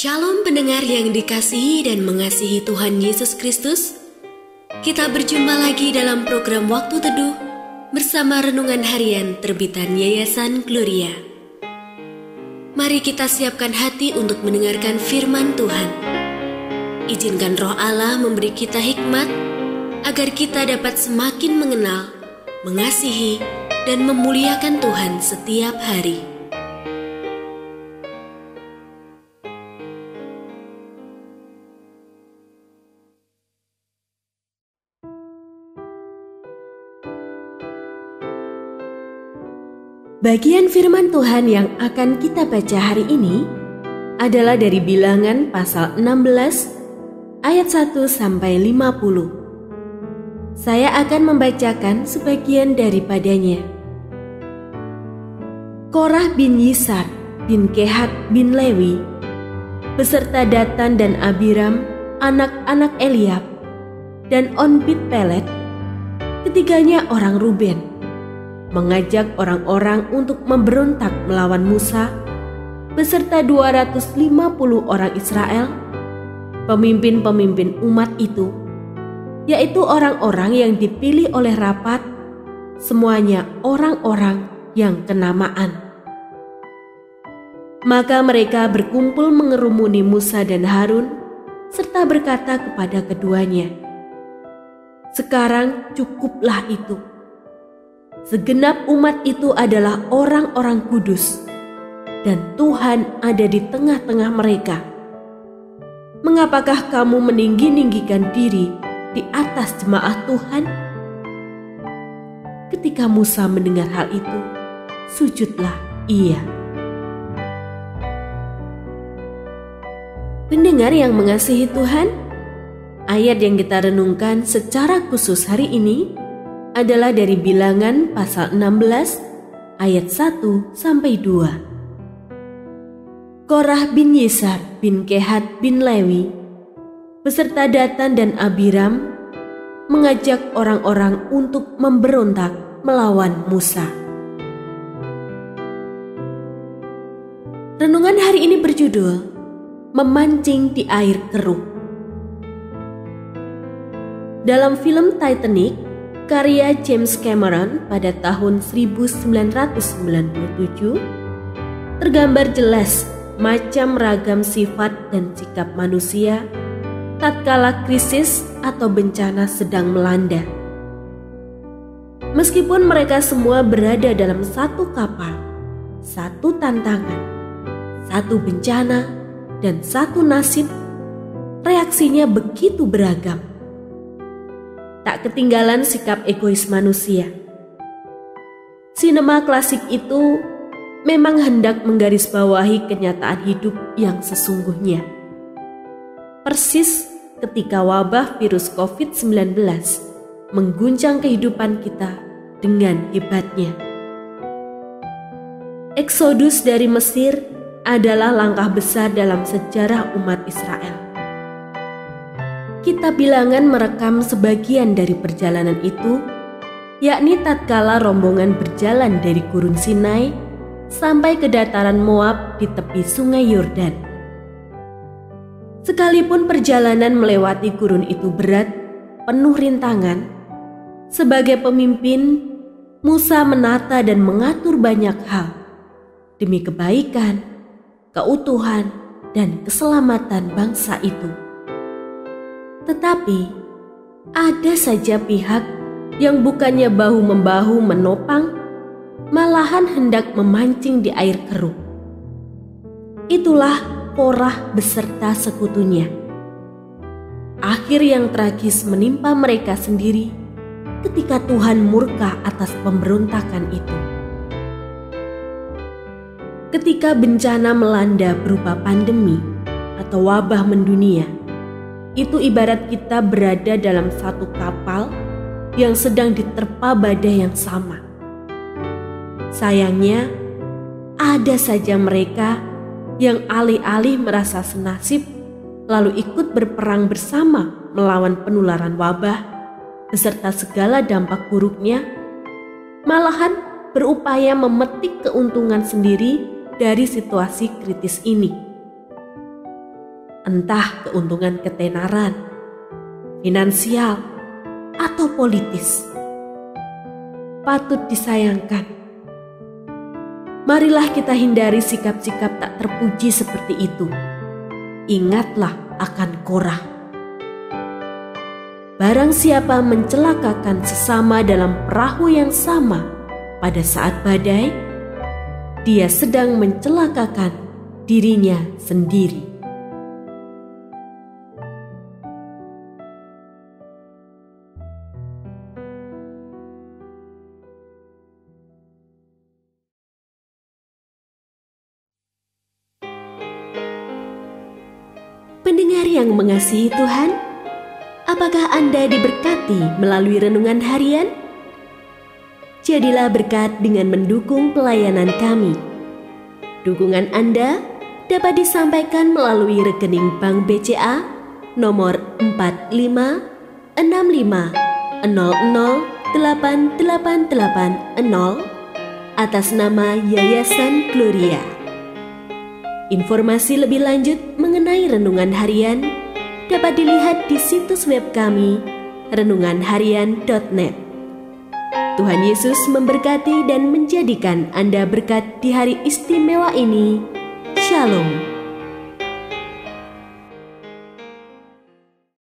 Shalom pendengar yang dikasihi dan mengasihi Tuhan Yesus Kristus. Kita berjumpa lagi dalam program Waktu Teduh bersama Renungan Harian terbitan Yayasan Gloria. Mari kita siapkan hati untuk mendengarkan firman Tuhan. Izinkan Roh Allah memberi kita hikmat agar kita dapat semakin mengenal, mengasihi, dan memuliakan Tuhan setiap hari. Bagian firman Tuhan yang akan kita baca hari ini adalah dari Bilangan pasal 16 ayat 1 sampai 50. Saya akan membacakan sebagian daripadanya. Korah bin Yisar bin Kehat bin Lewi beserta Datan dan Abiram, anak-anak Eliab, dan Onbit Pelet, ketiganya orang Ruben, mengajak orang-orang untuk memberontak melawan Musa beserta 250 orang Israel, pemimpin-pemimpin umat itu, yaitu orang-orang yang dipilih oleh rapat, semuanya orang-orang yang kenamaan. Maka mereka berkumpul mengerumuni Musa dan Harun serta berkata kepada keduanya, "Sekarang cukuplah itu. Segenap umat itu adalah orang-orang kudus, dan Tuhan ada di tengah-tengah mereka. Mengapakah kamu meninggi-ninggikan diri di atas jemaah Tuhan?" Ketika Musa mendengar hal itu, sujudlah ia. Pendengar yang mengasihi Tuhan, ayat yang kita renungkan secara khusus hari ini adalah dari Bilangan pasal 16 ayat 1 sampai 2. Korah bin Yisar bin Kehat bin Lewi beserta Datan dan Abiram mengajak orang-orang untuk memberontak melawan Musa. Renungan hari ini berjudul Memancing di Air Keruh. Dalam film Titanic karya James Cameron pada tahun 1997, tergambar jelas macam ragam sifat dan sikap manusia tatkala krisis atau bencana sedang melanda. Meskipun mereka semua berada dalam satu kapal, satu tantangan, satu bencana, dan satu nasib, reaksinya begitu beragam. Tak ketinggalan sikap egois manusia. Sinema klasik itu memang hendak menggarisbawahi kenyataan hidup yang sesungguhnya. Persis ketika wabah virus COVID-19 mengguncang kehidupan kita dengan hebatnya. Eksodus dari Mesir adalah langkah besar dalam sejarah umat Israel. Kitab Bilangan merekam sebagian dari perjalanan itu, yakni tatkala rombongan berjalan dari Gurun Sinai sampai ke dataran Moab di tepi Sungai Yordan. Sekalipun perjalanan melewati gurun itu berat, penuh rintangan, sebagai pemimpin, Musa menata dan mengatur banyak hal demi kebaikan, keutuhan, dan keselamatan bangsa itu. Tetapi ada saja pihak yang bukannya bahu-membahu menopang, malahan hendak memancing di air keruh. Itulah Korah beserta sekutunya. Akhir yang tragis menimpa mereka sendiri ketika Tuhan murka atas pemberontakan itu. Ketika bencana melanda berupa pandemi atau wabah mendunia, itu ibarat kita berada dalam satu kapal yang sedang diterpa badai yang sama. Sayangnya, ada saja mereka yang alih-alih merasa senasib, lalu ikut berperang bersama melawan penularan wabah beserta segala dampak buruknya, malahan berupaya memetik keuntungan sendiri dari situasi kritis ini. entah keuntungan ketenaran, finansial, atau politis. Patut disayangkan, marilah kita hindari sikap-sikap tak terpuji seperti itu. Ingatlah akan Korah. Barang siapa mencelakakan sesama dalam perahu yang sama pada saat badai, dia sedang mencelakakan dirinya sendiri. Pendengar yang mengasihi Tuhan, apakah Anda diberkati melalui renungan harian? Jadilah berkat dengan mendukung pelayanan kami. Dukungan Anda dapat disampaikan melalui rekening Bank BCA nomor 456500088880 atas nama Yayasan Gloria. Informasi lebih lanjut mengenai renungan harian dapat dilihat di situs web kami renunganharian.net. Tuhan Yesus memberkati dan menjadikan Anda berkat di hari istimewa ini. Shalom.